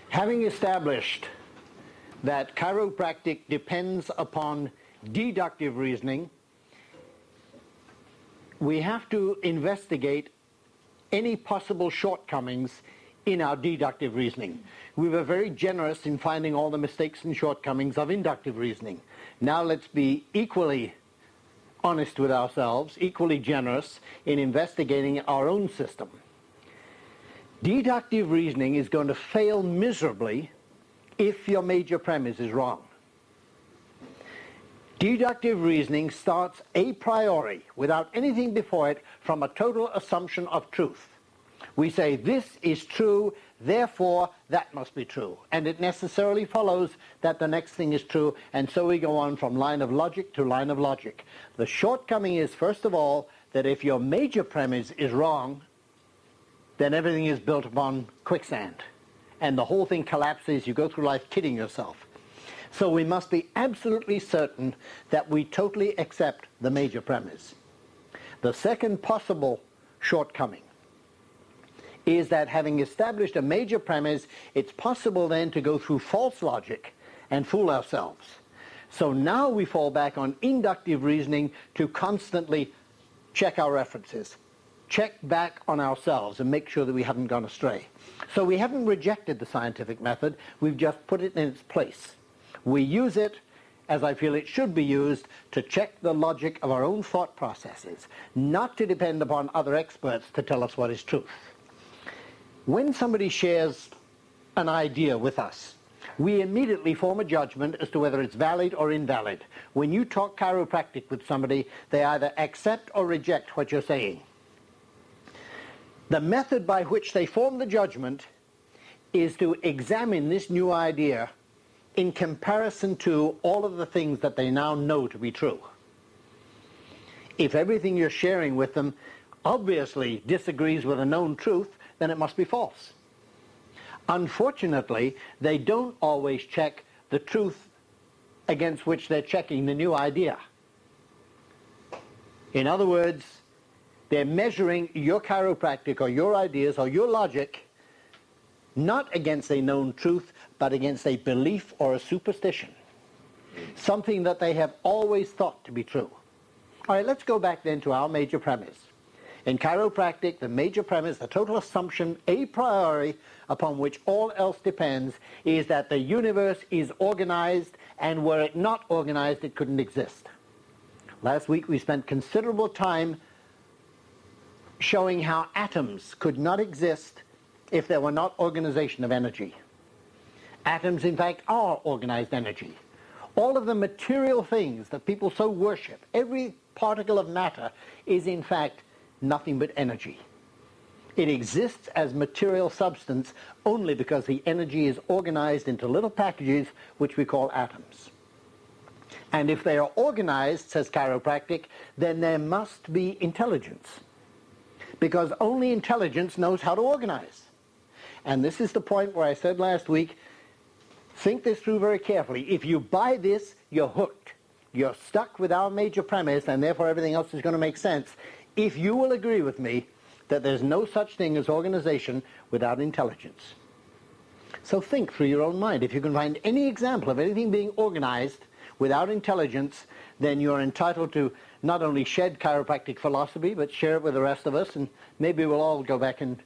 Having established that chiropractic depends upon deductive reasoning, we have to investigate any possible shortcomings in our deductive reasoning. We were very generous in finding all the mistakes and shortcomings of inductive reasoning. Now let's be equally honest with ourselves, equally generous in investigating our own system. Deductive reasoning is going to fail miserably if your major premise is wrong. Deductive reasoning starts a priori, without anything before it, from a total assumption of truth. We say, this is true, therefore that must be true. And it necessarily follows that the next thing is true, and so we go on from line of logic to line of logic. The shortcoming is, first of all, that if your major premise is wrong, then everything is built upon quicksand. And the whole thing collapses, you go through life kidding yourself. So we must be absolutely certain that we totally accept the major premise. The second possible shortcoming is that having established a major premise, it's possible then to go through false logic and fool ourselves. So now we fall back on inductive reasoning to constantly check our references, check back on ourselves and make sure that we haven't gone astray. So we haven't rejected the scientific method, we've just put it in its place. We use it, as I feel it should be used, to check the logic of our own thought processes, not to depend upon other experts to tell us what is truth. When somebody shares an idea with us, we immediately form a judgment as to whether it's valid or invalid. When you talk chiropractic with somebody, they either accept or reject what you're saying. The method by which they form the judgment is to examine this new idea in comparison to all of the things that they now know to be true. If everything you're sharing with them obviously disagrees with a known truth, then it must be false. Unfortunately, they don't always check the truth against which they're checking the new idea. In other words, they're measuring your chiropractic or your ideas or your logic not against a known truth, but against a belief or a superstition, something that they have always thought to be true. All right, let's go back then to our major premise. In chiropractic, the major premise, the total assumption a priori upon which all else depends, is that the universe is organized, and were it not organized, it couldn't exist. Last week we spent considerable time showing how atoms could not exist if there were not organization of energy. Atoms, in fact, are organized energy. All of the material things that people so worship, every particle of matter, is in fact nothing but energy. It exists as material substance only because the energy is organized into little packages which we call atoms. And if they are organized, says chiropractic, then there must be intelligence, because only intelligence knows how to organize. And this is the point where I said last week, think this through very carefully. If you buy this, you're hooked. You're stuck with our major premise, and therefore everything else is going to make sense. If you will agree with me that there's no such thing as organization without intelligence. So think through your own mind. If you can find any example of anything being organized without intelligence, then you're entitled to not only shed chiropractic philosophy, but share it with the rest of us, and maybe we'll all go back and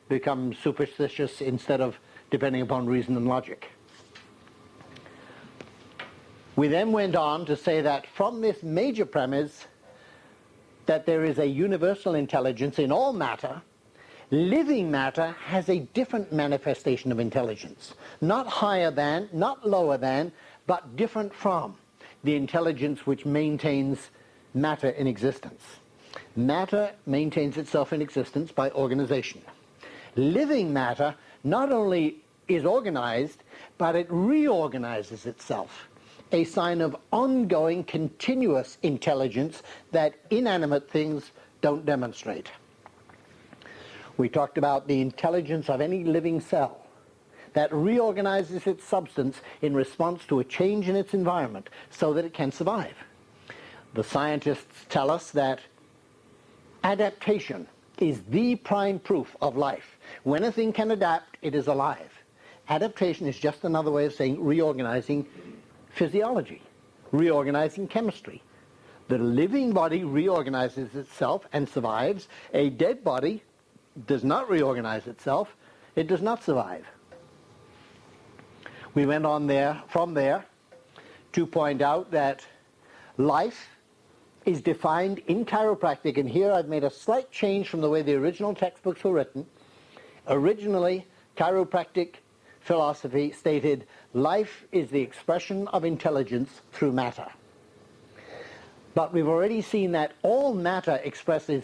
become superstitious instead of depending upon reason and logic. We then went on to say that from this major premise that there is a universal intelligence in all matter, living matter has a different manifestation of intelligence. Not higher than, not lower than, but different from the intelligence which maintains matter in existence. Matter maintains itself in existence by organization. Living matter not only is organized, but it reorganizes itself, a sign of ongoing, continuous intelligence that inanimate things don't demonstrate. We talked about the intelligence of any living cell that reorganizes its substance in response to a change in its environment so that it can survive. The scientists tell us that adaptation is the prime proof of life. When a thing can adapt, it is alive. Adaptation is just another way of saying reorganizing physiology, reorganizing chemistry. The living body reorganizes itself and survives. A dead body does not reorganize itself. It does not survive. We went on from there to point out that life is defined in chiropractic, and here I've made a slight change from the way the original textbooks were written. Originally, chiropractic philosophy stated life is the expression of intelligence through matter. But we've already seen that all matter expresses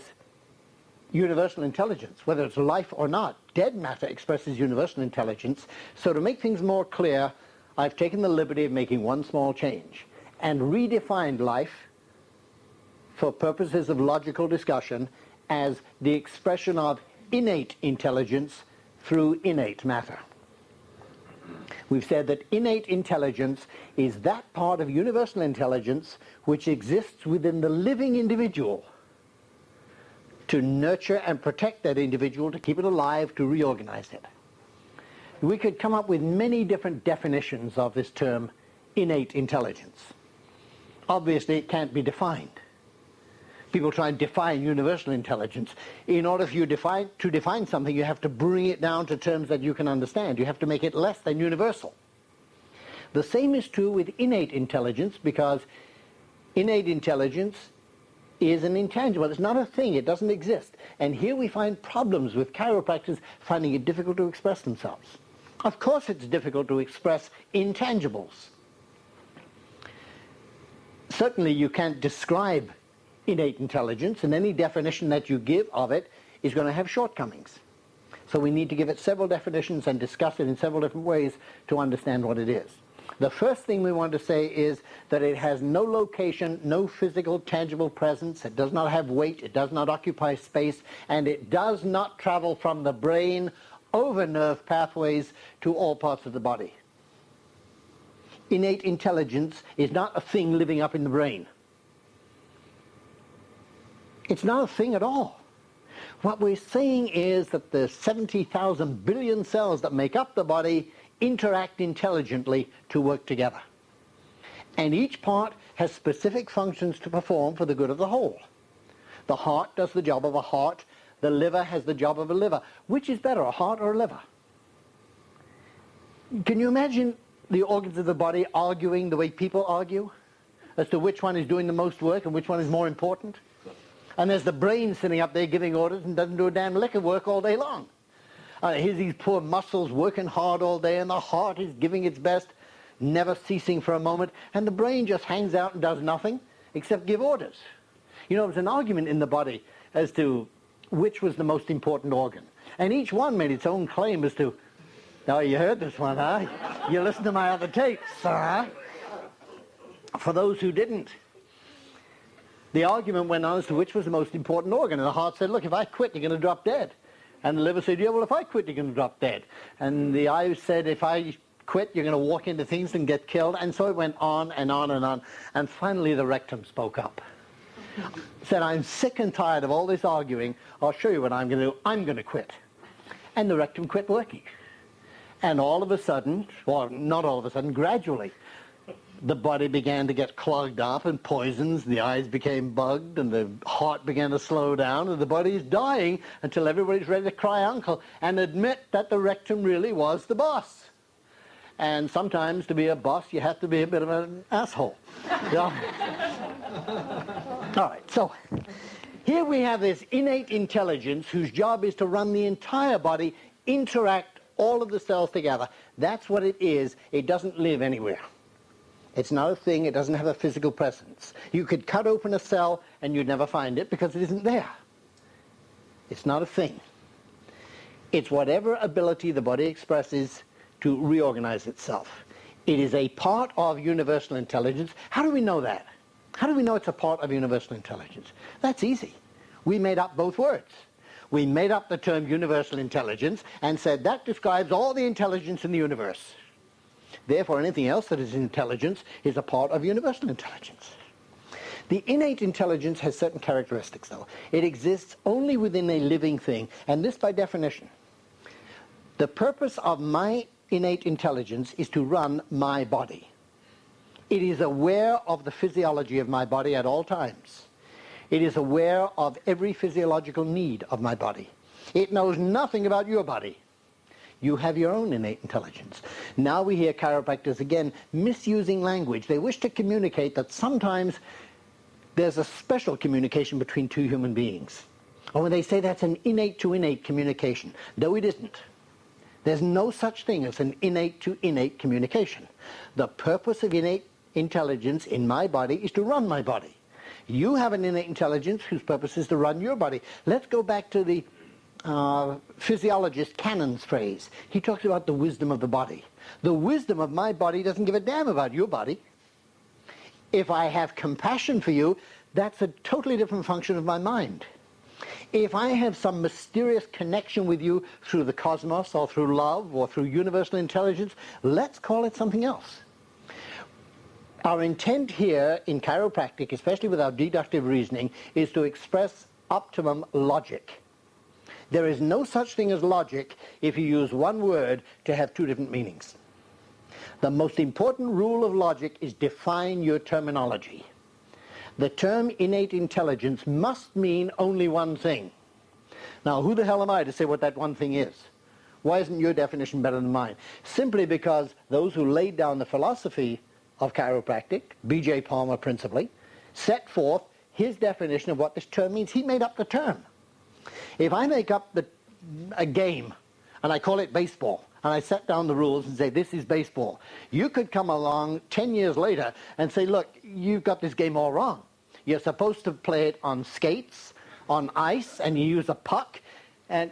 universal intelligence, whether it's life or not. Dead matter expresses universal intelligence. So to make things more clear, I've taken the liberty of making one small change and redefined life for purposes of logical discussion as the expression of innate intelligence through innate matter. We've said that innate intelligence is that part of universal intelligence which exists within the living individual to nurture and protect that individual, to keep it alive, to reorganize it. We could come up with many different definitions of this term innate intelligence. Obviously, it can't be defined. People try and define universal intelligence. In order for you to define something, you have to bring it down to terms that you can understand. You have to make it less than universal. The same is true with innate intelligence, because innate intelligence is an intangible. It's not a thing. It doesn't exist. And here we find problems with chiropractors finding it difficult to express themselves. Of course it's difficult to express intangibles. Certainly you can't describe innate intelligence, and any definition that you give of it is going to have shortcomings. So we need to give it several definitions and discuss it in several different ways to understand what it is. The first thing we want to say is that it has no location, no physical, tangible presence. It does not have weight. It does not occupy space. And it does not travel from the brain over nerve pathways to all parts of the body. Innate intelligence is not a thing living up in the brain. It's not a thing at all. What we're saying is that the 70,000 billion cells that make up the body interact intelligently to work together. And each part has specific functions to perform for the good of the whole. The heart does the job of a heart. The liver has the job of a liver. Which is better, a heart or a liver? Can you imagine the organs of the body arguing the way people argue as to which one is doing the most work and which one is more important? And there's the brain sitting up there giving orders and doesn't do a damn lick of work all day long. Here's these poor muscles working hard all day, and the heart is giving its best, never ceasing for a moment, and the brain just hangs out and does nothing except give orders. You know, there's an argument in the body as to which was the most important organ. And each one made its own claim as to, oh, you heard this one, huh? You listened to my other tapes, huh? For those who didn't, the argument went on as to which was the most important organ. And the heart said, look, if I quit, you're going to drop dead. And the liver said, yeah, well, if I quit, you're going to drop dead. And the eyes said, if I quit, you're going to walk into things and get killed. And so it went on and on and on. And finally, the rectum spoke up. Said, I'm sick and tired of all this arguing. I'll show you what I'm going to do. I'm going to quit. And the rectum quit working. And all of a sudden, well, not all of a sudden, gradually, the body began to get clogged up and poisons, the eyes became bugged, and the heart began to slow down, and the body is dying until everybody's ready to cry uncle and admit that the rectum really was the boss. And sometimes to be a boss, you have to be a bit of an asshole. All right, so here we have this innate intelligence whose job is to run the entire body, interact all of the cells together. That's what it is. It doesn't live anywhere. It's not a thing. It doesn't have a physical presence. You could cut open a cell and you'd never find it because it isn't there. It's not a thing. It's whatever ability the body expresses to reorganize itself. It is a part of universal intelligence. How do we know that? How do we know it's a part of universal intelligence? That's easy. We made up both words. We made up the term universal intelligence and said that describes all the intelligence in the universe. Therefore, anything else that is intelligence is a part of universal intelligence. The innate intelligence has certain characteristics, though. It exists only within a living thing, and this by definition. The purpose of my innate intelligence is to run my body. It is aware of the physiology of my body at all times. It is aware of every physiological need of my body. It knows nothing about your body. You have your own innate intelligence. Now we hear chiropractors again misusing language. They wish to communicate that sometimes there's a special communication between two human beings. Or when they say that's an innate to innate communication. No, it isn't. There's no such thing as an innate to innate communication. The purpose of innate intelligence in my body is to run my body. You have an innate intelligence whose purpose is to run your body. Let's go back to the physiologist Cannon's phrase. He talks about the wisdom of the body. The wisdom of my body doesn't give a damn about your body. If I have compassion for you, that's a totally different function of my mind. If I have some mysterious connection with you through the cosmos or through love or through universal intelligence, let's call it something else. Our intent here in chiropractic, especially with our deductive reasoning, is to express optimum logic. There is no such thing as logic if you use one word to have two different meanings. The most important rule of logic is define your terminology. The term innate intelligence must mean only one thing. Now, who the hell am I to say what that one thing is? Why isn't your definition better than mine? Simply because those who laid down the philosophy of chiropractic, B.J. Palmer principally, set forth his definition of what this term means. He made up the term. If I make up a game and I call it baseball, and I set down the rules and say this is baseball, you could come along 10 years later and say, look, you've got this game all wrong. You're supposed to play it on skates, on ice, and you use a puck, and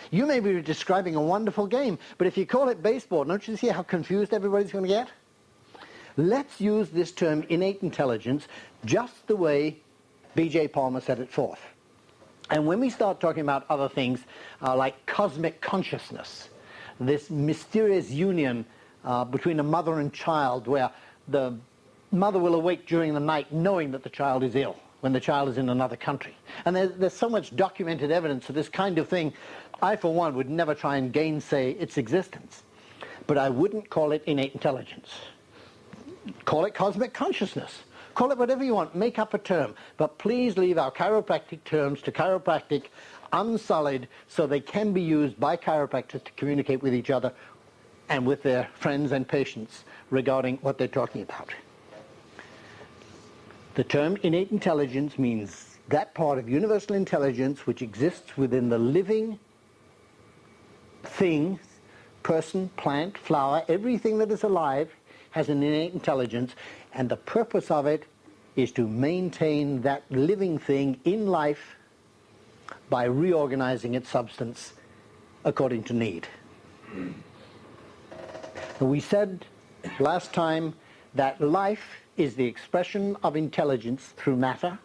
you may be describing a wonderful game, but if you call it baseball, don't you see how confused everybody's going to get? Let's use this term innate intelligence just the way B.J. Palmer set it forth. And when we start talking about other things like cosmic consciousness, this mysterious union between a mother and child where the mother will awake during the night knowing that the child is ill when the child is in another country. And there's so much documented evidence of this kind of thing. I, for one, would never try and gainsay its existence. But I wouldn't call it innate intelligence. Call it cosmic consciousness. Call it whatever you want. Make up a term. But please leave our chiropractic terms to chiropractic unsullied so they can be used by chiropractors to communicate with each other and with their friends and patients regarding what they're talking about. The term innate intelligence means that part of universal intelligence which exists within the living thing, person, plant, flower, everything that is alive has an innate intelligence, and the purpose of it is to maintain that living thing in life by reorganizing its substance according to need. We said last time that life is the expression of intelligence through matter.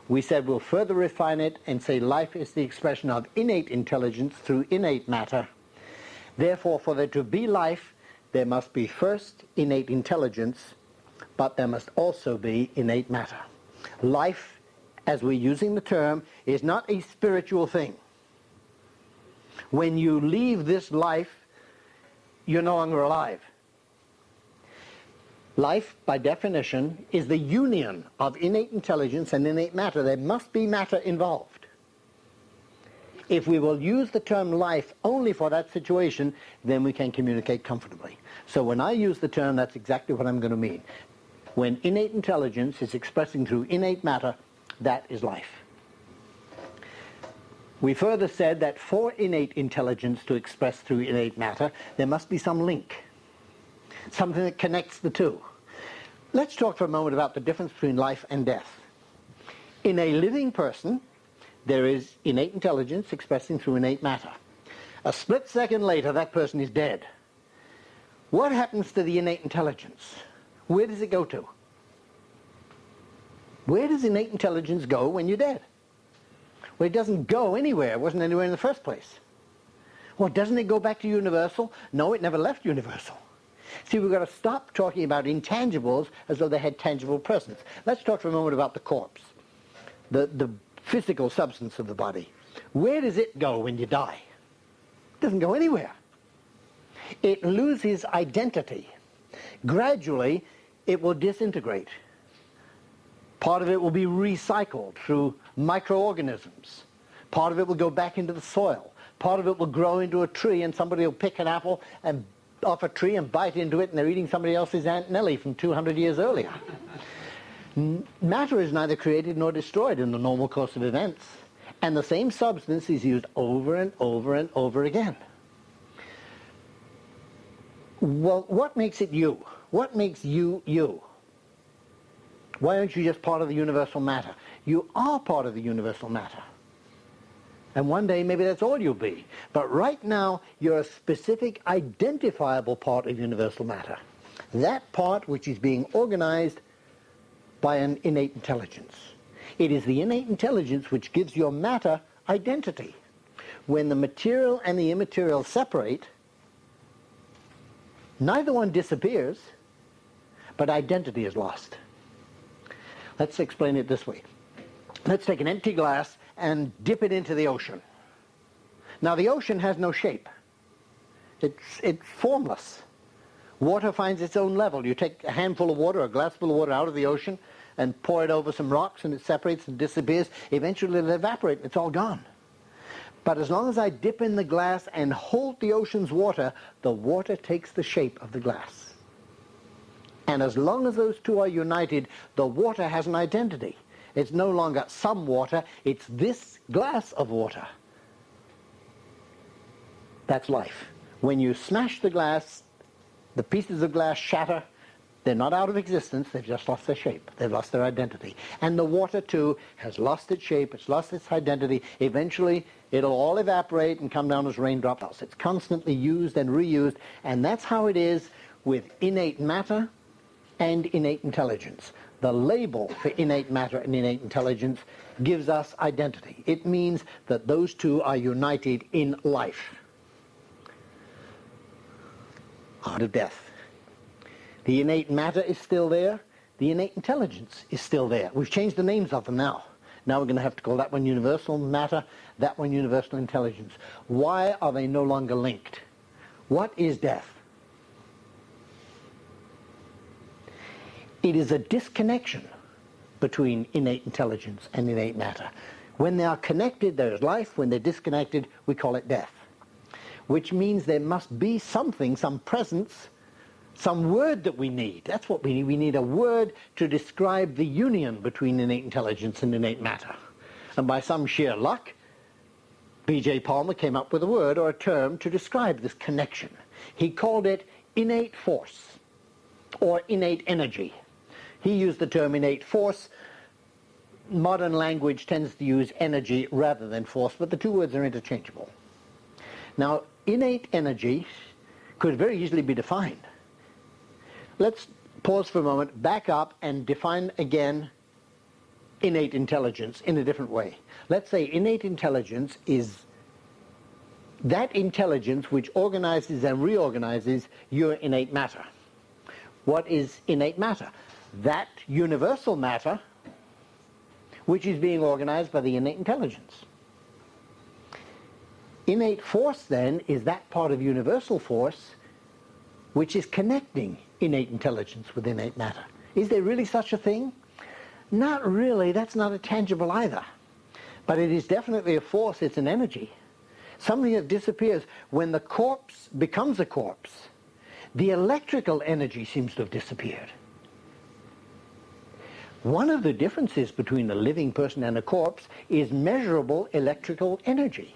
We said we'll further refine it and say life is the expression of innate intelligence through innate matter. Therefore, for there to be life, there must be first innate intelligence, but there must also be innate matter. Life, as we're using the term, is not a spiritual thing. When you leave this life, you're no longer alive. Life, by definition, is the union of innate intelligence and innate matter. There must be matter involved. If we will use the term life only for that situation, then we can communicate comfortably. So when I use the term, that's exactly what I'm going to mean. When innate intelligence is expressing through innate matter, that is life. We further said that for innate intelligence to express through innate matter, there must be some link, something that connects the two. Let's talk for a moment about the difference between life and death. In a living person, there is innate intelligence expressing through innate matter. A split second later, that person is dead. What happens to the innate intelligence? Where does it go to? Where does innate intelligence go when you're dead? Well, it doesn't go anywhere. It wasn't anywhere in the first place. Well, doesn't it go back to universal? No, it never left universal. See, we've got to stop talking about intangibles as though they had tangible presence. Let's talk for a moment about the corpse, the physical substance of the body. Where does it go when you die? It doesn't go anywhere. It loses identity. Gradually, it will disintegrate. Part of it will be recycled through microorganisms. Part of it will go back into the soil. Part of it will grow into a tree, and somebody will pick an apple and off a tree and bite into it, and they're eating somebody else's Aunt Nellie from 200 years earlier. Matter is neither created nor destroyed in the normal course of events, and the same substance is used over and over and over again. Well, what makes it you? What makes you you? Why aren't you just part of the universal matter? You are part of the universal matter. And one day maybe that's all you'll be. But right now you're a specific identifiable part of universal matter. That part which is being organized by an innate intelligence. It is the innate intelligence which gives your matter identity. When the material and the immaterial separate, neither one disappears, but identity is lost. Let's explain it this way. Let's take an empty glass and dip it into the ocean. Now the ocean has no shape. It's formless. Water finds its own level. You take a handful of water, a glass full of water out of the ocean and pour it over some rocks, and it separates and disappears. Eventually it'll evaporate and it's all gone. But as long as I dip in the glass and hold the ocean's water, the water takes the shape of the glass. And as long as those two are united, the water has an identity. It's no longer some water, it's this glass of water. That's life. When you smash the glass, the pieces of glass shatter. They're not out of existence, they've just lost their shape. They've lost their identity. And the water, too, has lost its shape, it's lost its identity. Eventually, it'll all evaporate and come down as raindrops. It's constantly used and reused, and that's how it is with innate matter and innate intelligence. The label for innate matter and innate intelligence gives us identity. It means that those two are united in life. Art of death. The innate matter is still there. The innate intelligence is still there. We've changed the names of them now. Now we're going to have to call that one universal matter, that one universal intelligence. Why are they no longer linked? What is death? It is a disconnection between innate intelligence and innate matter. When they are connected, there is life. When they're disconnected, we call it death. Which means there must be something, some presence, some word that we need. That's what we need. We need a word to describe the union between innate intelligence and innate matter. And by some sheer luck, B.J. Palmer came up with a word or a term to describe this connection. He called it innate force or innate energy. He used the term innate force. Modern language tends to use energy rather than force, but the two words are interchangeable. Now, innate energy could very easily be defined. Let's pause for a moment, back up, and define again innate intelligence in a different way. Let's say innate intelligence is that intelligence which organizes and reorganizes your innate matter. What is innate matter? That universal matter which is being organized by the innate intelligence. Innate force, then, is that part of universal force which is connecting innate intelligence with innate matter. Is there really such a thing? Not really. That's not a tangible either. But it is definitely a force. It's an energy. Something that disappears. When the corpse becomes a corpse, the electrical energy seems to have disappeared. One of the differences between a living person and a corpse is measurable electrical energy.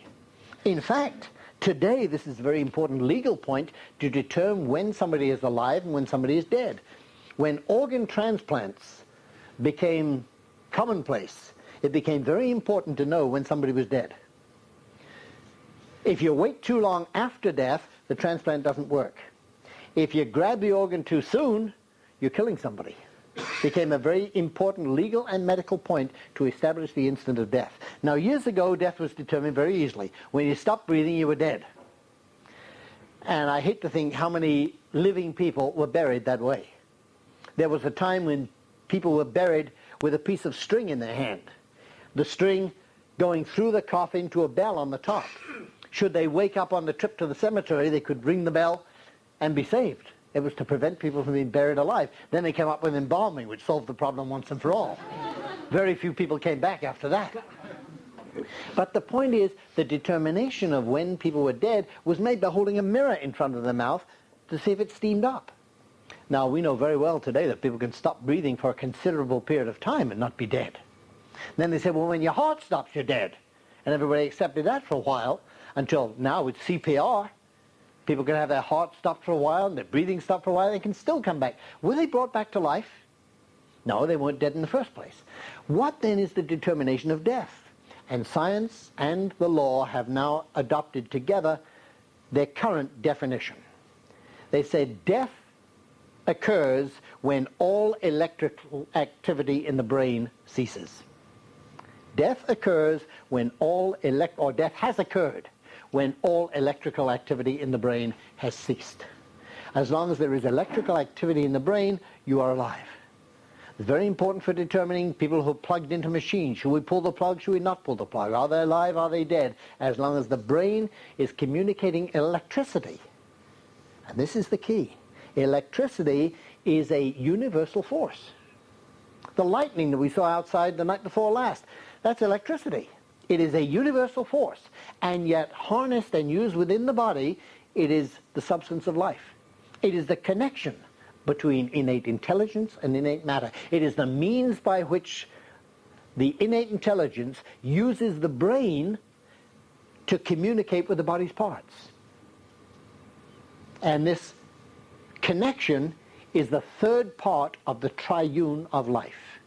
In fact, today this is a very important legal point to determine when somebody is alive and when somebody is dead. When organ transplants became commonplace, it became very important to know when somebody was dead. If you wait too long after death, the transplant doesn't work. If you grab the organ too soon, you're killing somebody. It became a very important legal and medical point to establish the instant of death. Now, years ago, death was determined very easily. When you stopped breathing, you were dead. And I hate to think how many living people were buried that way. There was a time when people were buried with a piece of string in their hand. The string going through the coffin to a bell on the top. Should they wake up on the trip to the cemetery, they could ring the bell, and be saved. It was to prevent people from being buried alive. Then they came up with embalming, which solved the problem once and for all. Very few people came back after that. But the point is, the determination of when people were dead was made by holding a mirror in front of their mouth to see if it steamed up. Now, we know very well today that people can stop breathing for a considerable period of time and not be dead. Then they said, well, when your heart stops, you're dead. And everybody accepted that for a while, until now with CPR. People can have their heart stopped for a while and their breathing stopped for a while. They can still come back. Were they brought back to life? No, they weren't dead in the first place. What then is the determination of death? And science and the law have now adopted together their current definition. They said death occurs when all electrical activity in the brain ceases. Death occurs when death has occurred when all electrical activity in the brain has ceased. As long as there is electrical activity in the brain, you are alive. It's very important for determining people who are plugged into machines. Should we pull the plug? Should we not pull the plug? Are they alive? Are they dead? As long as the brain is communicating electricity. And this is the key. Electricity is a universal force. The lightning that we saw outside the night before last, that's electricity. It is a universal force, and yet harnessed and used within the body, it is the substance of life. It is the connection between innate intelligence and innate matter. It is the means by which the innate intelligence uses the brain to communicate with the body's parts. And this connection is the third part of the triune of life.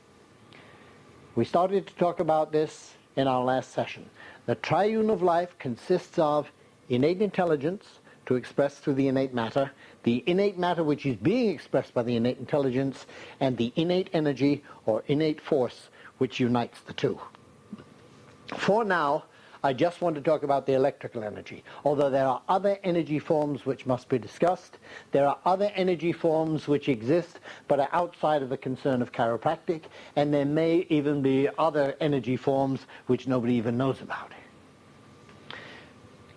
We started to talk about this in our last session. The triune of life consists of innate intelligence, to express through the innate matter, the innate matter which is being expressed by the innate intelligence, and the innate energy or innate force which unites the two. For now, I just want to talk about the electrical energy. Although there are other energy forms which must be discussed, there are other energy forms which exist but are outside of the concern of chiropractic, and there may even be other energy forms which nobody even knows about.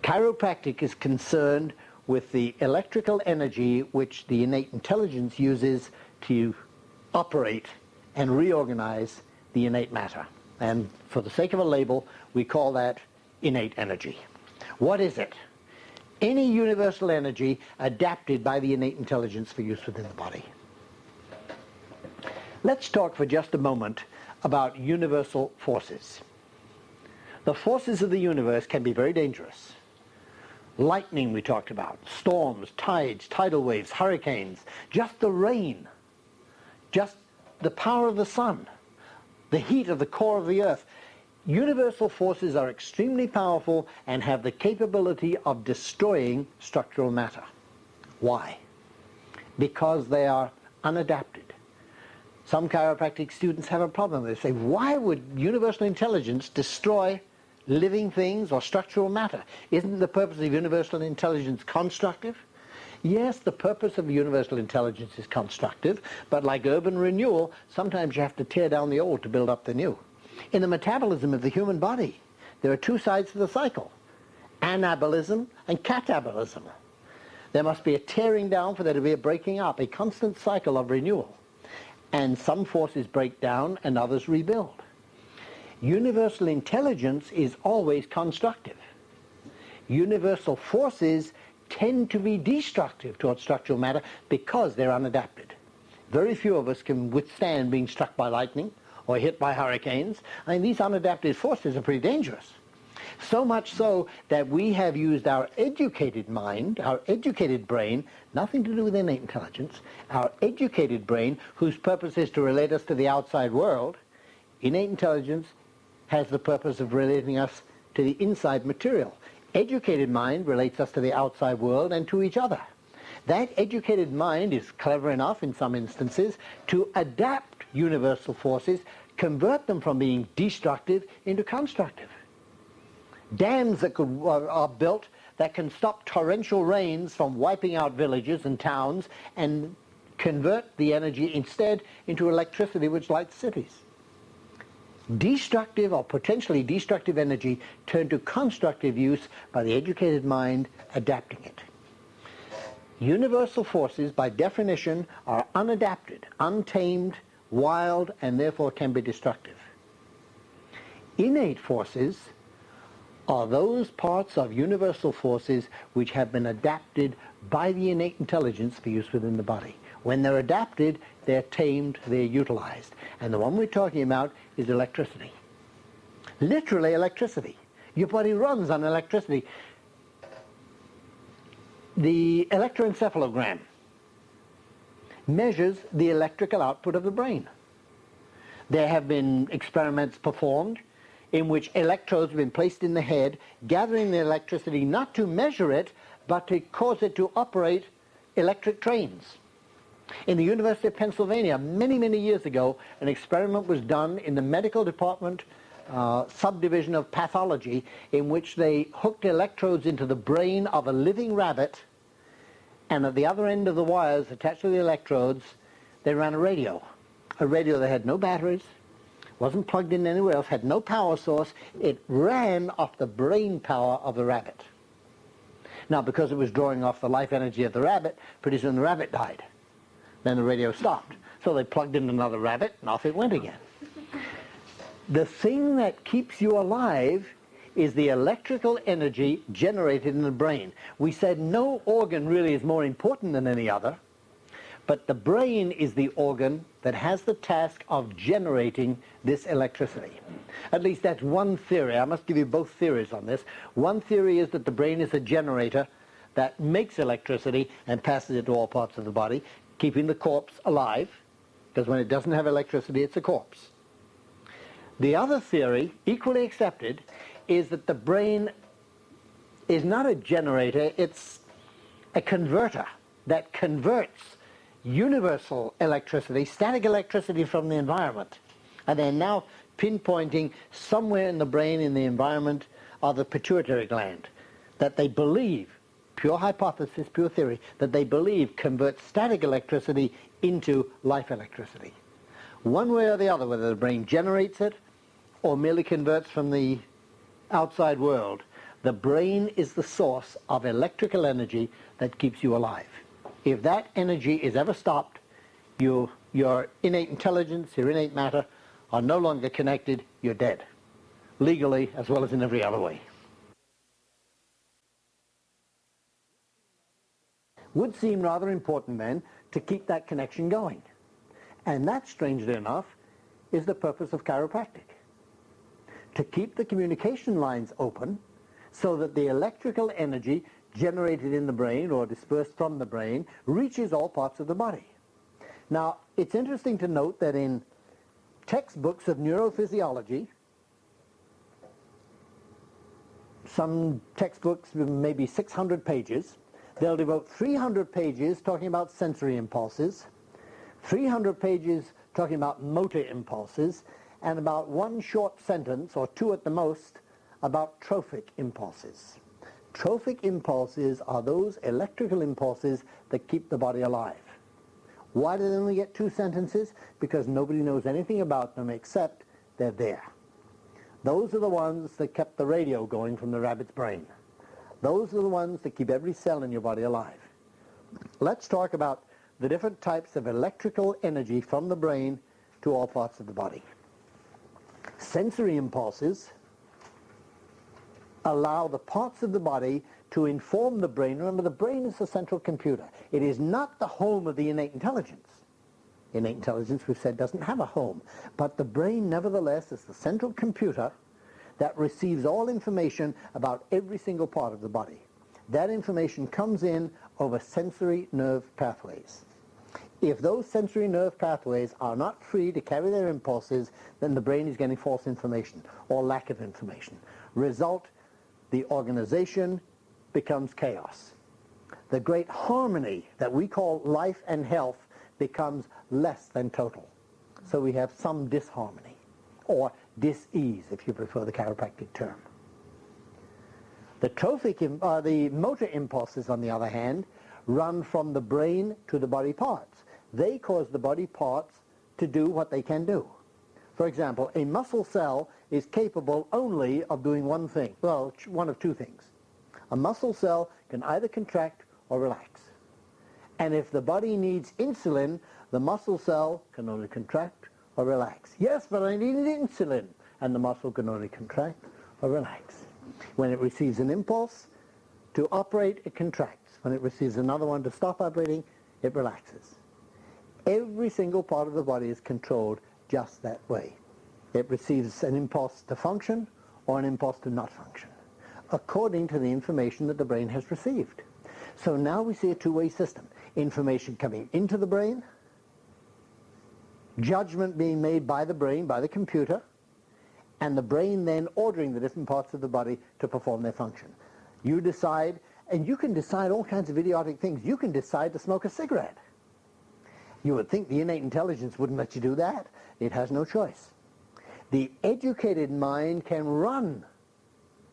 Chiropractic is concerned with the electrical energy which the innate intelligence uses to operate and reorganize the innate matter. And for the sake of a label, we call that innate energy. What is it? Any universal energy adapted by the innate intelligence for use within the body. Let's talk for just a moment about universal forces. The forces of the universe can be very dangerous. Lightning we talked about, storms, tides, tidal waves, hurricanes, just the rain, just the power of the sun, the heat of the core of the earth. Universal forces are extremely powerful and have the capability of destroying structural matter. Why? Because they are unadapted. Some chiropractic students have a problem. They say, why would universal intelligence destroy living things or structural matter? Isn't the purpose of universal intelligence constructive? Yes, the purpose of universal intelligence is constructive, but like urban renewal, sometimes you have to tear down the old to build up the new. In the metabolism of the human body, there are two sides to the cycle, anabolism and catabolism. There must be a tearing down for there to be a breaking up, a constant cycle of renewal. And some forces break down and others rebuild. Universal intelligence is always constructive. Universal forces tend to be destructive towards structural matter because they're unadapted. Very few of us can withstand being struck by lightning or hit by hurricanes. I mean, these unadapted forces are pretty dangerous. So much so that we have used our educated mind, our educated brain, nothing to do with innate intelligence, our educated brain, whose purpose is to relate us to the outside world. Innate intelligence has the purpose of relating us to the inside material. Educated mind relates us to the outside world and to each other. That educated mind is clever enough in some instances to adapt universal forces, convert them from being destructive into constructive. Dams that are built that can stop torrential rains from wiping out villages and towns and convert the energy instead into electricity which lights cities. Destructive or potentially destructive energy turned to constructive use by the educated mind adapting it. Universal forces, by definition, are unadapted, untamed, wild, and therefore can be destructive. Innate forces are those parts of universal forces which have been adapted by the innate intelligence for use within the body. When they're adapted, they're tamed, they're utilized. And the one we're talking about is electricity. Literally electricity. Your body runs on electricity. The electroencephalogram measures the electrical output of the brain. There have been experiments performed in which electrodes have been placed in the head, gathering the electricity not to measure it, but to cause it to operate electric trains. In the University of Pennsylvania, many, many years ago, an experiment was done in the medical department subdivision of pathology, in which they hooked electrodes into the brain of a living rabbit, and at the other end of the wires attached to the electrodes, they ran a radio. A radio that had no batteries, wasn't plugged in anywhere else, had no power source. It ran off the brain power of the rabbit. Now, because it was drawing off the life energy of the rabbit, pretty soon the rabbit died. Then the radio stopped. So they plugged in another rabbit, and off it went again. The thing that keeps you alive is the electrical energy generated in the brain. We said no organ really is more important than any other, but the brain is the organ that has the task of generating this electricity. At least that's one theory. I must give you both theories on this. One theory is that the brain is a generator that makes electricity and passes it to all parts of the body, keeping the corpse alive, because when it doesn't have electricity, it's a corpse. The other theory, equally accepted, is that the brain is not a generator, it's a converter that converts universal electricity, static electricity from the environment, and they're now pinpointing somewhere in the brain, in the environment of the pituitary gland, that they believe, pure hypothesis, pure theory, that they believe converts static electricity into life electricity. One way or the other, whether the brain generates it or merely converts from the outside world, the brain is the source of electrical energy that keeps you alive. If that energy is ever stopped, your innate intelligence, your innate matter are no longer connected, you're dead. Legally as well as in every other way. Would seem rather important then to keep that connection going. And that, strangely enough, is the purpose of chiropractic. To keep the communication lines open so that the electrical energy generated in the brain or dispersed from the brain reaches all parts of the body. Now, it's interesting to note that in textbooks of neurophysiology, some textbooks maybe 600 pages, they'll devote 300 pages talking about sensory impulses, 300 pages talking about motor impulses, and about one short sentence, or two at the most, about trophic impulses. Trophic impulses are those electrical impulses that keep the body alive. Why do they only get two sentences? Because nobody knows anything about them except they're there. Those are the ones that kept the radio going from the rabbit's brain. Those are the ones that keep every cell in your body alive. Let's talk about the different types of electrical energy from the brain to all parts of the body. Sensory impulses allow the parts of the body to inform the brain. Remember, the brain is the central computer. It is not the home of the innate intelligence. Innate intelligence, we've said, doesn't have a home. But the brain, nevertheless, is the central computer that receives all information about every single part of the body. That information comes in over sensory nerve pathways. If those sensory nerve pathways are not free to carry their impulses, then the brain is getting false information or lack of information. Result, the organization becomes chaos. The great harmony that we call life and health becomes less than total. So we have some disharmony, or dis-ease, if you prefer the chiropractic term. The motor impulses, on the other hand, run from the brain to the body parts. They cause the body parts to do what they can do. For example, a muscle cell is capable only of doing one thing. Well, one of two things. A muscle cell can either contract or relax. And if the body needs insulin, the muscle cell can only contract or relax. Yes, but I need insulin. And the muscle can only contract or relax. When it receives an impulse to operate, it contracts. When it receives another one to stop operating, it relaxes. Every single part of the body is controlled just that way. It receives an impulse to function or an impulse to not function, according to the information that the brain has received. So now we see a two-way system. Information coming into the brain, judgment being made by the brain, by the computer, and the brain then ordering the different parts of the body to perform their function. You decide, and you can decide all kinds of idiotic things. You can decide to smoke a cigarette. You would think the innate intelligence wouldn't let you do that. It has no choice. The educated mind can run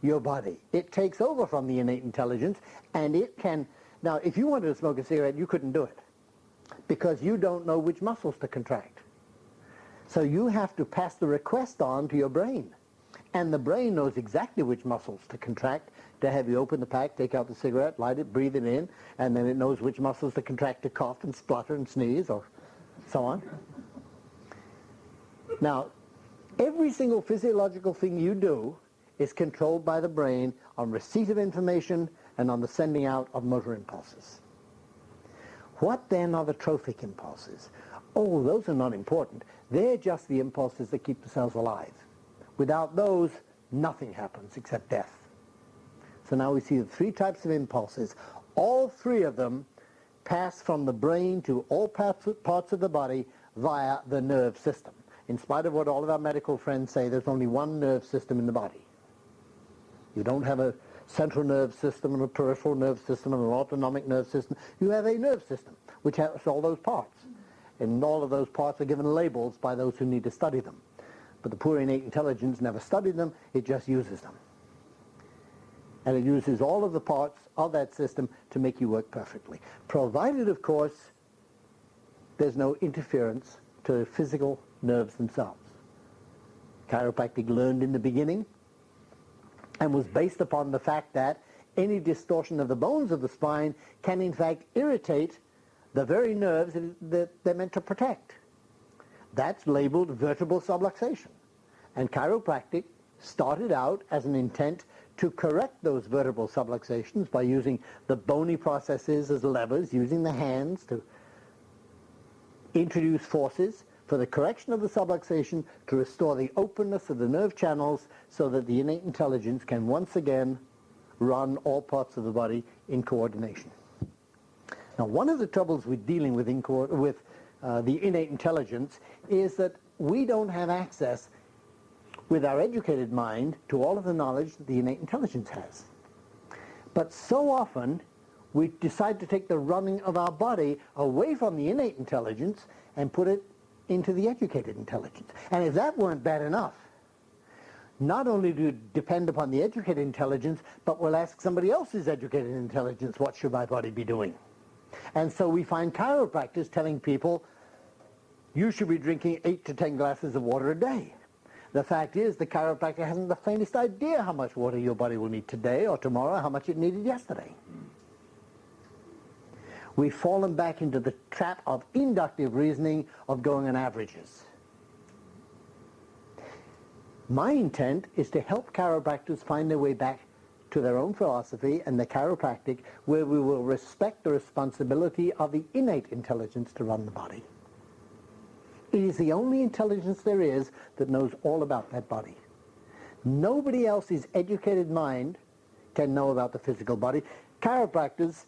your body. It takes over from the innate intelligence, and it can... Now, if you wanted to smoke a cigarette, you couldn't do it, because you don't know which muscles to contract. So you have to pass the request on to your brain. And the brain knows exactly which muscles to contract to have you open the pack, take out the cigarette, light it, breathe it in, and then it knows which muscles to contract to cough and splutter and sneeze or so on. Now, every single physiological thing you do is controlled by the brain on receipt of information and on the sending out of motor impulses. What then are the trophic impulses? Oh, those are not important. They're just the impulses that keep the cells alive. Without those, nothing happens except death. So now we see the three types of impulses. All three of them pass from the brain to all parts of the body via the nerve system. In spite of what all of our medical friends say, there's only one nerve system in the body. You don't have a central nerve system and a peripheral nerve system and an autonomic nerve system. You have a nerve system which has all those parts. And all of those parts are given labels by those who need to study them. But the poor innate intelligence never studied them, it just uses them. And it uses all of the parts of that system to make you work perfectly. Provided, of course, there's no interference to the physical nerves themselves. Chiropractic learned in the beginning and was based upon the fact that any distortion of the bones of the spine can in fact irritate the very nerves that they're meant to protect. That's labeled vertebral subluxation. And chiropractic started out as an intent to correct those vertebral subluxations by using the bony processes as levers, using the hands to introduce forces for the correction of the subluxation to restore the openness of the nerve channels so that the innate intelligence can once again run all parts of the body in coordination. Now, one of the troubles with dealing with the innate intelligence is that we don't have access with our educated mind to all of the knowledge that the innate intelligence has. But so often we decide to take the running of our body away from the innate intelligence and put it into the educated intelligence. And if that weren't bad enough, not only do you depend upon the educated intelligence, but we'll ask somebody else's educated intelligence, what should my body be doing? And so we find chiropractors telling people, you should be drinking 8 to 10 glasses of water a day. The fact is, the chiropractor hasn't the faintest idea how much water your body will need today or tomorrow, how much it needed yesterday. We've fallen back into the trap of inductive reasoning of going on averages. My intent is to help chiropractors find their way back to their own philosophy and the chiropractic, where we will respect the responsibility of the innate intelligence to run the body. It is the only intelligence there is that knows all about that body. Nobody else's educated mind can know about the physical body. Chiropractors,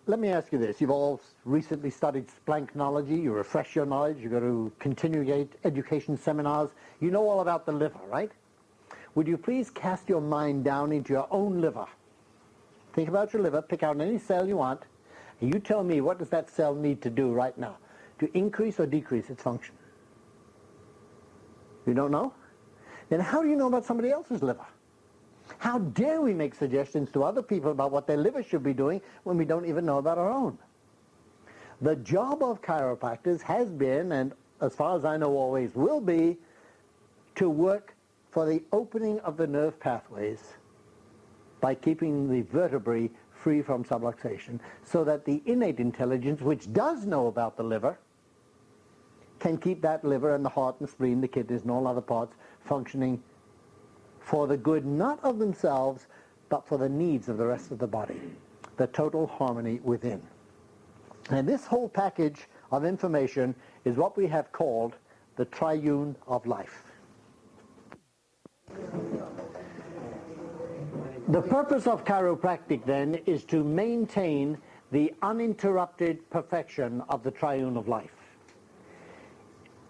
let me ask you this. You've all recently studied splanknology. You refresh your knowledge. You go to continuing education seminars. You know all about the liver, right? Would you please cast your mind down into your own liver? Think about your liver. Pick out any cell you want. And you tell me, what does that cell need to do right now to increase or decrease its function? You don't know? Then how do you know about somebody else's liver? How dare we make suggestions to other people about what their liver should be doing when we don't even know about our own? The job of chiropractors has been, and as far as I know always will be, to work for the opening of the nerve pathways by keeping the vertebrae free from subluxation, so that the innate intelligence, which does know about the liver, can keep that liver and the heart and the spleen, the kidneys and all other parts functioning for the good, not of themselves, but for the needs of the rest of the body, the total harmony within. And this whole package of information is what we have called the triune of life. The purpose of chiropractic, then, is to maintain the uninterrupted perfection of the triune of life.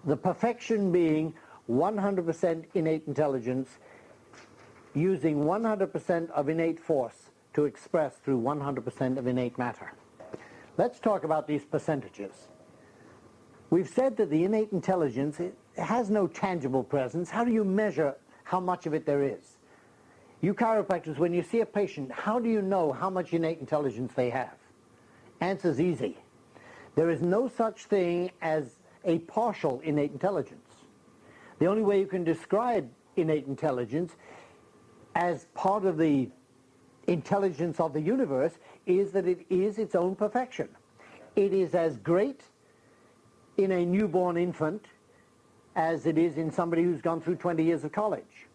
The perfection being 100% innate intelligence, using 100% of innate force to express through 100% of innate matter. Let's talk about these percentages. We've said that the innate intelligence, it has no tangible presence. How do you measure how much of it there is? You chiropractors, when you see a patient, how do you know how much innate intelligence they have? Answer's easy. There is no such thing as a partial innate intelligence. The only way you can describe innate intelligence as part of the intelligence of the universe is that it is its own perfection. It is as great in a newborn infant as it is in somebody who's gone through 20 years of college.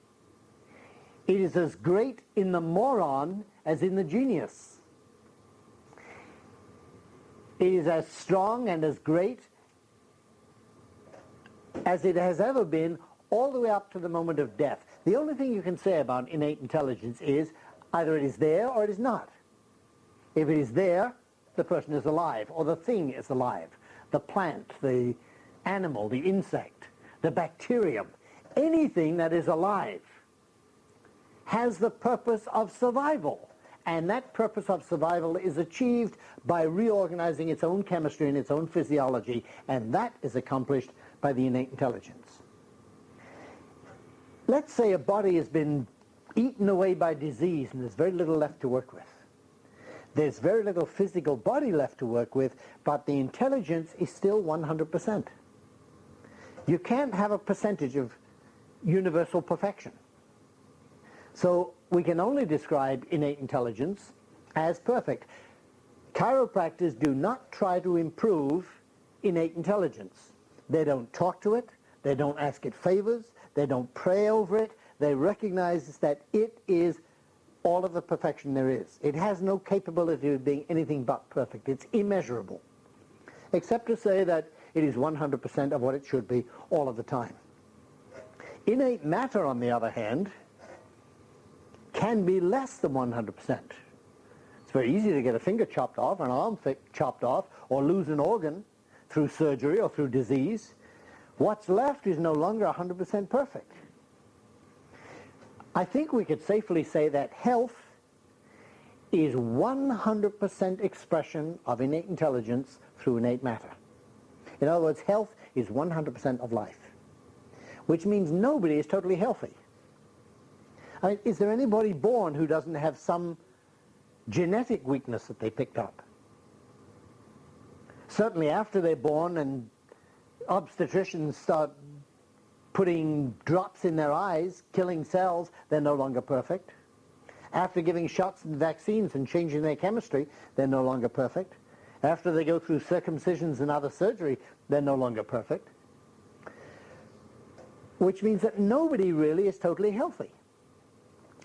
It is as great in the moron as in the genius. It is as strong and as great as it has ever been, all the way up to the moment of death. The only thing you can say about innate intelligence is either it is there or it is not. If it is there, the person is alive, or the thing is alive. The plant, the animal, the insect, the bacterium, anything that is alive has the purpose of survival. And that purpose of survival is achieved by reorganizing its own chemistry and its own physiology, and that is accomplished by the innate intelligence. Let's say a body has been eaten away by disease and there's very little left to work with. There's very little physical body left to work with, but the intelligence is still 100%. You can't have a percentage of universal perfection. So we can only describe innate intelligence as perfect. Chiropractors do not try to improve innate intelligence. They don't talk to it, they don't ask it favors, they don't pray over it, they recognize that it is all of the perfection there is. It has no capability of being anything but perfect. It's immeasurable, except to say that it is 100% of what it should be all of the time. Innate matter, on the other hand, can be less than 100%. It's very easy to get a finger chopped off, an arm chopped off, or lose an organ through surgery or through disease. What's left is no longer 100% perfect. I think we could safely say that health is 100% expression of innate intelligence through innate matter. In other words, health is 100% of life, which means nobody is totally healthy. I mean, is there anybody born who doesn't have some genetic weakness that they picked up? Certainly after they're born and obstetricians start putting drops in their eyes, killing cells, they're no longer perfect. After giving shots and vaccines and changing their chemistry, they're no longer perfect. After they go through circumcisions and other surgery, they're no longer perfect. Which means that nobody really is totally healthy.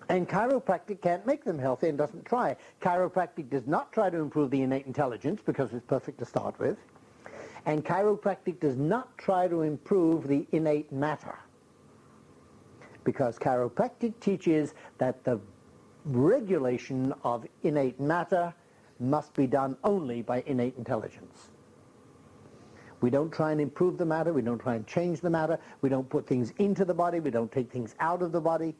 And chiropractic can't make them healthy and doesn't try. Chiropractic does not try to improve the innate intelligence because it's perfect to start with. And chiropractic does not try to improve the innate matter, because chiropractic teaches that the regulation of innate matter must be done only by innate intelligence. We don't try and improve the matter, we don't try and change the matter, we don't put things into the body, we don't take things out of the body.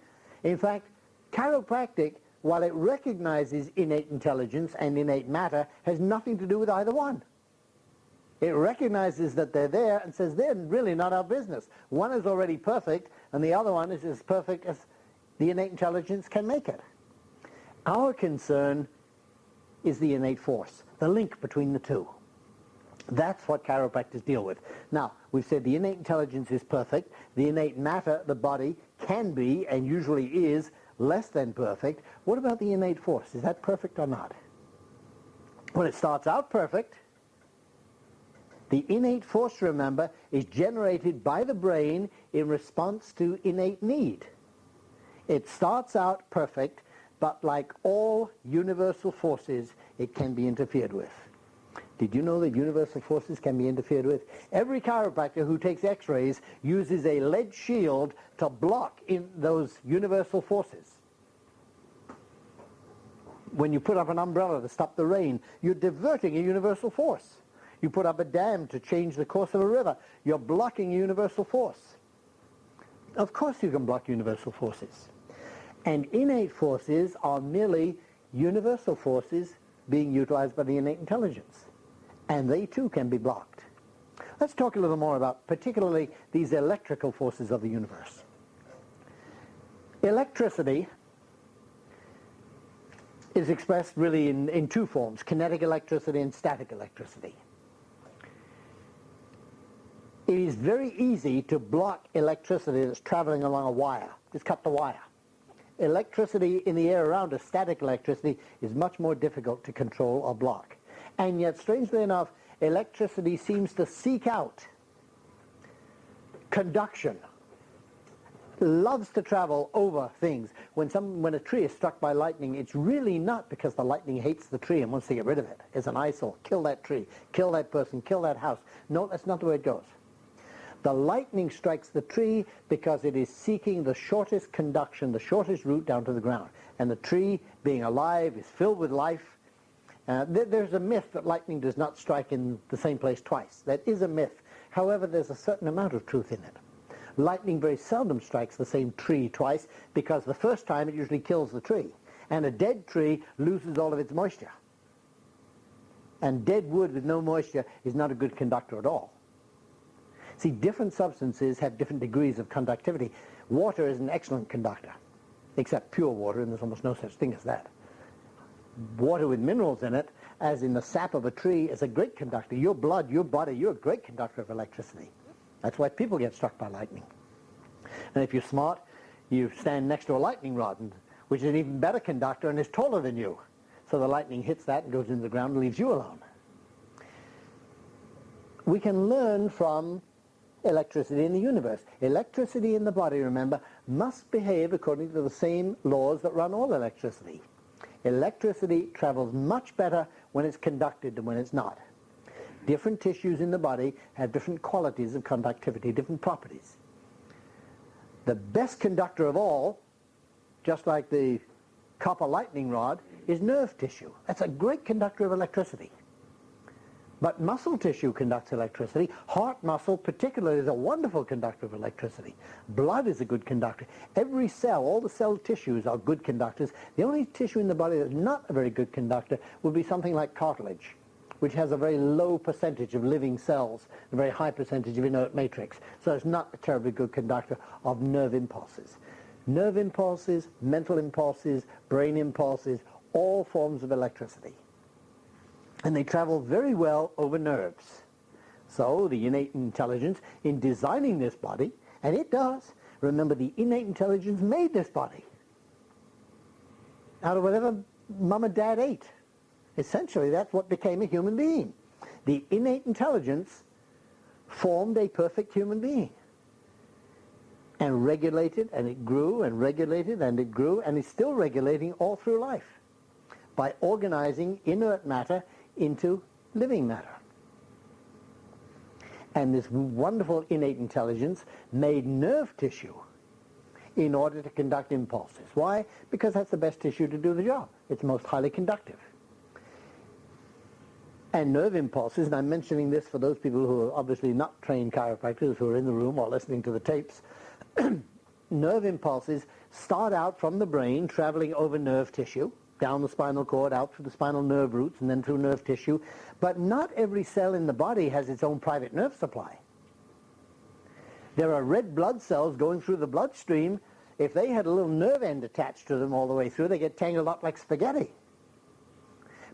In fact, chiropractic, while it recognizes innate intelligence and innate matter, has nothing to do with either one. It recognizes that they're there and says they're really not our business. One is already perfect, and the other one is as perfect as the innate intelligence can make it. Our concern is the innate force, the link between the two. That's what chiropractors deal with. Now, we've said the innate intelligence is perfect. The innate matter, the body, can be, and usually is, less than perfect. What about the innate force? Is that perfect or not? When it starts out perfect, the innate force, remember, is generated by the brain in response to innate need. It starts out perfect, but like all universal forces, it can be interfered with. Did you know that universal forces can be interfered with? Every chiropractor who takes x-rays uses a lead shield to block in those universal forces. When you put up an umbrella to stop the rain, you're diverting a universal force. You put up a dam to change the course of a river, you're blocking a universal force. Of course you can block universal forces. And innate forces are merely universal forces being utilized by the innate intelligence. And they too can be blocked. Let's talk a little more about particularly these electrical forces of the universe. Electricity is expressed really in two forms, kinetic electricity and static electricity. It is very easy to block electricity that's traveling along a wire. Just cut the wire. Electricity in the air around us, static electricity, is much more difficult to control or block. And yet, strangely enough, electricity seems to seek out conduction, loves to travel over things. When a tree is struck by lightning, it's really not because the lightning hates the tree and wants to get rid of it. It's an eyesore. Kill that tree, kill that person, kill that house. No, that's not the way it goes. The lightning strikes the tree because it is seeking the shortest conduction, the shortest route down to the ground. And the tree, being alive, is filled with life. There's a myth that lightning does not strike in the same place twice. That is a myth. However, there's a certain amount of truth in it. Lightning very seldom strikes the same tree twice because the first time it usually kills the tree. And a dead tree loses all of its moisture. And dead wood with no moisture is not a good conductor at all. See, different substances have different degrees of conductivity. Water is an excellent conductor, except pure water, and there's almost no such thing as that. Water with minerals in it, as in the sap of a tree, is a great conductor. Your blood, your body, you're a great conductor of electricity. That's why people get struck by lightning. And if you're smart, you stand next to a lightning rod, which is an even better conductor and is taller than you. So the lightning hits that and goes into the ground and leaves you alone. We can learn from electricity in the universe. Electricity in the body, remember, must behave according to the same laws that run all electricity. Electricity travels much better when it's conducted than when it's not. Different tissues in the body have different qualities of conductivity, different properties. The best conductor of all, just like the copper lightning rod, is nerve tissue. That's a great conductor of electricity. But muscle tissue conducts electricity. Heart muscle particularly is a wonderful conductor of electricity. Blood is a good conductor. Every cell, all the cell tissues are good conductors. The only tissue in the body that's not a very good conductor would be something like cartilage, which has a very low percentage of living cells, a very high percentage of inert matrix. So it's not a terribly good conductor of nerve impulses. Nerve impulses, mental impulses, brain impulses, all forms of electricity. And they travel very well over nerves. So the innate intelligence in designing this body, and it does, remember the innate intelligence made this body out of whatever mom and dad ate. Essentially, that's what became a human being. The innate intelligence formed a perfect human being and regulated, and it grew and regulated, and it grew, and is still regulating all through life by organizing inert matter into living matter. And this wonderful innate intelligence made nerve tissue in order to conduct impulses. Why? Because that's the best tissue to do the job. It's most highly conductive. And nerve impulses, and I'm mentioning this for those people who are obviously not trained chiropractors who are in the room or listening to the tapes, nerve impulses start out from the brain, traveling over nerve tissue, down the spinal cord, out through the spinal nerve roots, and then through nerve tissue. But not every cell in the body has its own private nerve supply. There are red blood cells going through the bloodstream. If they had a little nerve end attached to them all the way through, they get tangled up like spaghetti.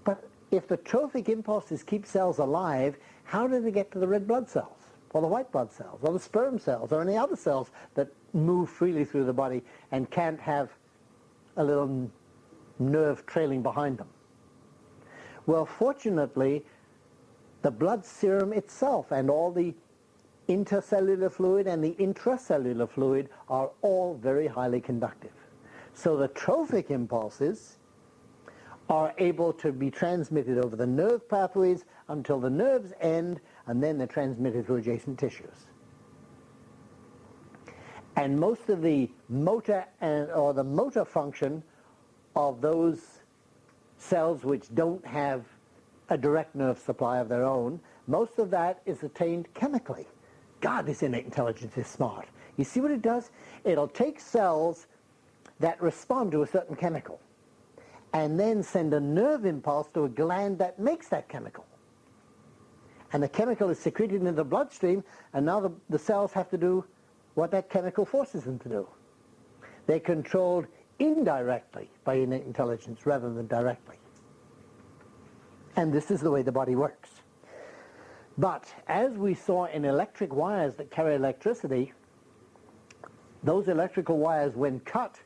But if the trophic impulses keep cells alive, how do they get to the red blood cells, or the white blood cells, or the sperm cells, or any other cells that move freely through the body and can't have a little nerve trailing behind them? Well, fortunately, the blood serum itself and all the intercellular fluid and the intracellular fluid are all very highly conductive. So the trophic impulses are able to be transmitted over the nerve pathways until the nerves end, and then they're transmitted through adjacent tissues. And most of the motor or the motor function of those cells which don't have a direct nerve supply of their own, most of that is attained chemically. God, this innate intelligence is smart. You see what it does? It'll take cells that respond to a certain chemical and then send a nerve impulse to a gland that makes that chemical. And the chemical is secreted into the bloodstream, and now the cells have to do what that chemical forces them to do. They're controlled indirectly by innate intelligence rather than directly. And this is the way the body works. But as we saw in electric wires that carry electricity, those electrical wires, when cut,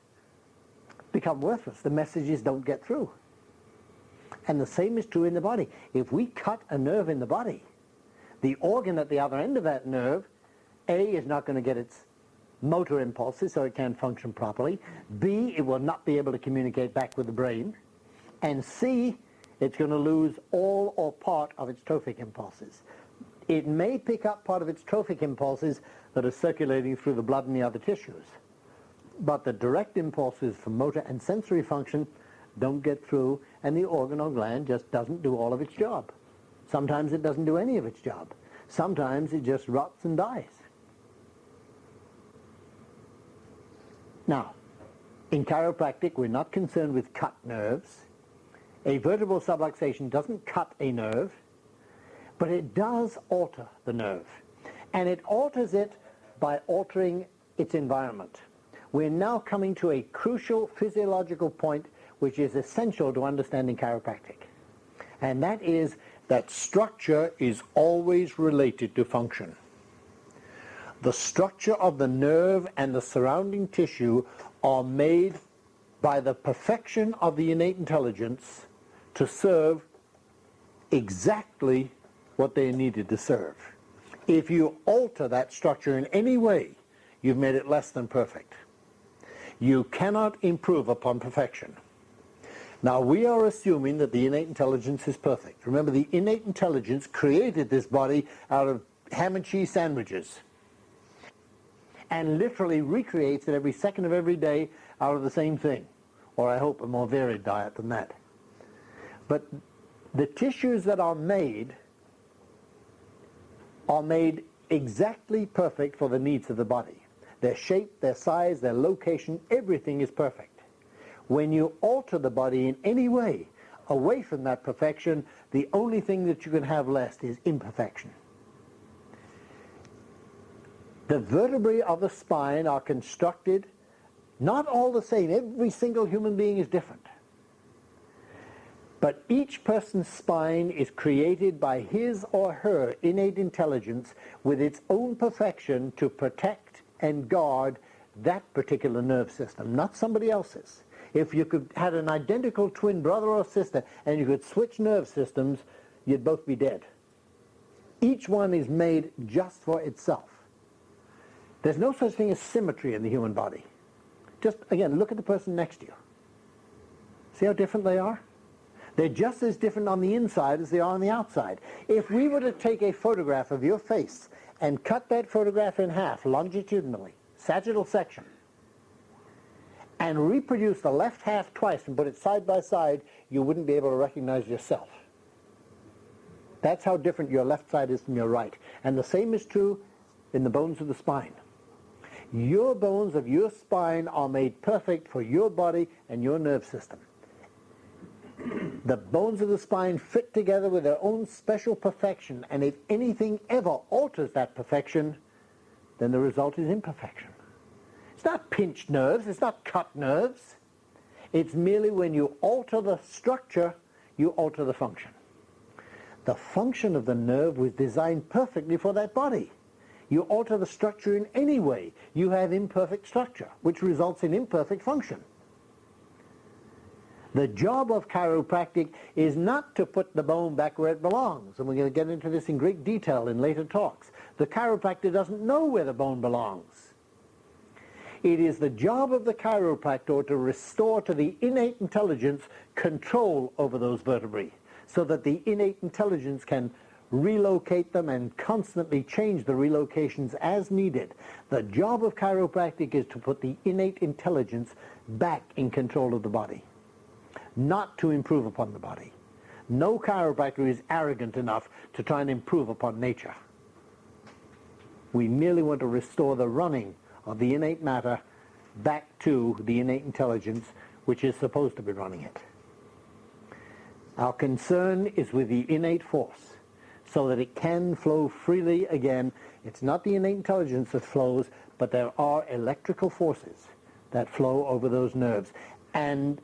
become worthless. The messages don't get through. And the same is true in the body. If we cut a nerve in the body, the organ at the other end of that nerve, A, is not going to get its motor impulses so it can't function properly. B, it will not be able to communicate back with the brain. And C, it's going to lose all or part of its trophic impulses. It may pick up part of its trophic impulses that are circulating through the blood and the other tissues. But the direct impulses for motor and sensory function don't get through, and the organ or gland just doesn't do all of its job. Sometimes it doesn't do any of its job. Sometimes it just rots and dies. Now, in chiropractic, we're not concerned with cut nerves. A vertebral subluxation doesn't cut a nerve, but it does alter the nerve. And it alters it by altering its environment. We're now coming to a crucial physiological point which is essential to understanding chiropractic. And that is that structure is always related to function. The structure of the nerve and the surrounding tissue are made by the perfection of the innate intelligence to serve exactly what they needed to serve. If you alter that structure in any way, you've made it less than perfect. You cannot improve upon perfection. Now, we are assuming that the innate intelligence is perfect. Remember, the innate intelligence created this body out of ham and cheese sandwiches and literally recreates it every second of every day out of the same thing, or I hope a more varied diet than that. But the tissues that are made exactly perfect for the needs of the body. Their shape, their size, their location, everything is perfect. When you alter the body in any way away from that perfection, the only thing that you can have left is imperfection. The vertebrae of the spine are constructed not all the same. Every single human being is different. But each person's spine is created by his or her innate intelligence with its own perfection to protect and guard that particular nerve system, not somebody else's. If you had an identical twin brother or sister and you could switch nerve systems, you'd both be dead. Each one is made just for itself. There's no such thing as symmetry in the human body. Just, again, look at the person next to you. See how different they are? They're just as different on the inside as they are on the outside. If we were to take a photograph of your face and cut that photograph in half longitudinally, sagittal section, and reproduce the left half twice and put it side by side, you wouldn't be able to recognize yourself. That's how different your left side is from your right. And the same is true in the bones of the spine. Your bones of your spine are made perfect for your body and your nerve system. The bones of the spine fit together with their own special perfection, and if anything ever alters that perfection, then the result is imperfection. It's not pinched nerves, it's not cut nerves. It's merely when you alter the structure, you alter the function. The function of the nerve was designed perfectly for that body. You alter the structure in any way, you have imperfect structure, which results in imperfect function. The job of chiropractic is not to put the bone back where it belongs, and we're going to get into this in great detail in later talks. The chiropractor doesn't know where the bone belongs. It is the job of the chiropractor to restore to the innate intelligence control over those vertebrae, so that the innate intelligence can relocate them and constantly change the relocations as needed. The job of chiropractic is to put the innate intelligence back in control of the body, not to improve upon the body. No chiropractor is arrogant enough to try and improve upon nature. We merely want to restore the running of the innate matter back to the innate intelligence, which is supposed to be running it. Our concern is with the innate force, so that it can flow freely again. It's not the innate intelligence that flows, but there are electrical forces that flow over those nerves. And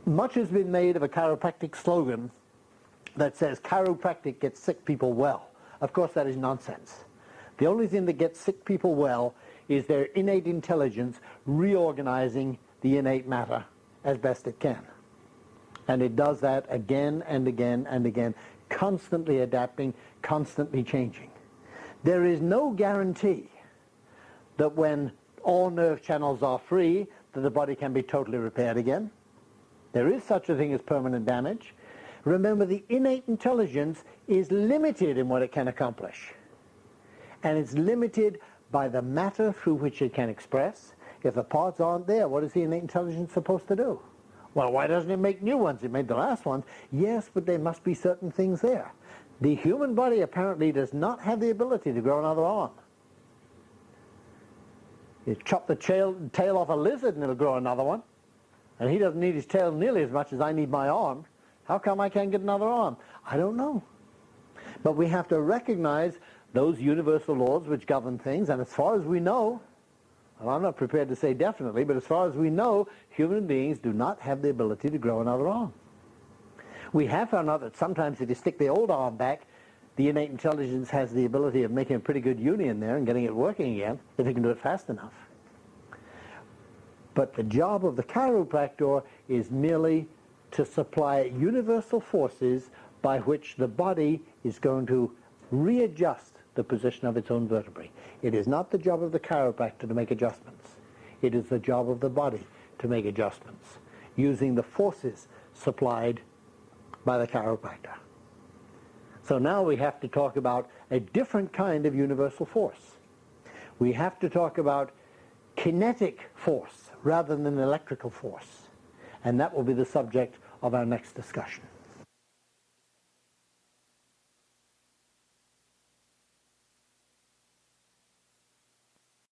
much has been made of a chiropractic slogan that says chiropractic gets sick people well. Of course, that is nonsense. The only thing that gets sick people well is their innate intelligence reorganizing the innate matter as best it can. And it does that again and again and again, constantly adapting, constantly changing. There is no guarantee that when all nerve channels are free, that the body can be totally repaired again. There is such a thing as permanent damage. Remember, the innate intelligence is limited in what it can accomplish. And it's limited by the matter through which it can express. If the parts aren't there, what is the innate intelligence supposed to do? Well, why doesn't it make new ones? It made the last ones. Yes, but there must be certain things there. The human body apparently does not have the ability to grow another arm. You chop the tail off a lizard and it'll grow another one. And he doesn't need his tail nearly as much as I need my arm. How come I can't get another arm? I don't know. But we have to recognize those universal laws which govern things, and as far as we know, well, I'm not prepared to say definitely, but as far as we know, human beings do not have the ability to grow another arm. We have found out that sometimes if you stick the old arm back, the innate intelligence has the ability of making a pretty good union there and getting it working again, if you can do it fast enough. But the job of the chiropractor is merely to supply universal forces by which the body is going to readjust the position of its own vertebrae. It is not the job of the chiropractor to make adjustments. It is the job of the body to make adjustments, using the forces supplied by the chiropractor. So now we have to talk about a different kind of universal force. We have to talk about kinetic force rather than electrical force. And that will be the subject of our next discussion.